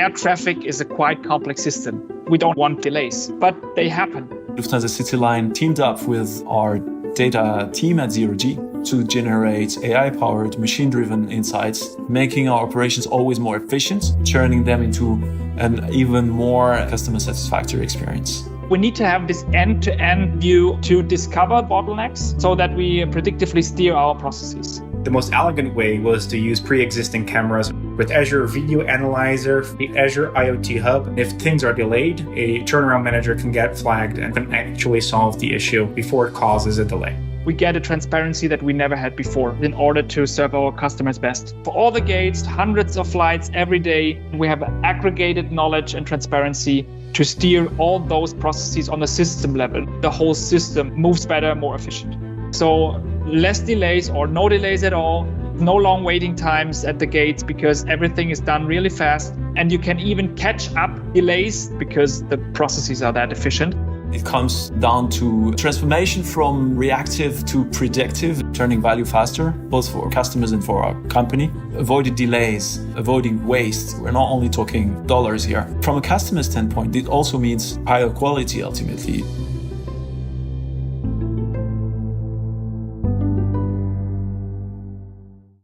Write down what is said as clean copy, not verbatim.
Air traffic is a quite complex system. We don't want delays, but they happen. Lufthansa CityLine teamed up with our data team at zeroG to generate AI-powered, machine-driven insights, making our operations always more efficient, turning them into an even more customer satisfactory experience. We need to have this end-to-end view to discover bottlenecks so that we predictively steer our processes. The most elegant way was to use pre-existing cameras with Azure Video Analyzer, the Azure IoT Hub. If things are delayed, a turnaround manager can get flagged and can actually solve the issue before it causes a delay. We get a transparency that we never had before in order to serve our customers best. For all the gates, hundreds of flights every day, we have aggregated knowledge and transparency to steer all those processes on the system level. The whole system moves better, more efficient. So less delays or no delays at all, no long waiting times at the gates because everything is done really fast. And you can even catch up delays because the processes are that efficient. It comes down to transformation from reactive to predictive, turning value faster, both for customers and for our company. Avoiding delays, avoiding waste. We're not only talking dollars here. From a customer standpoint, it also means higher quality ultimately.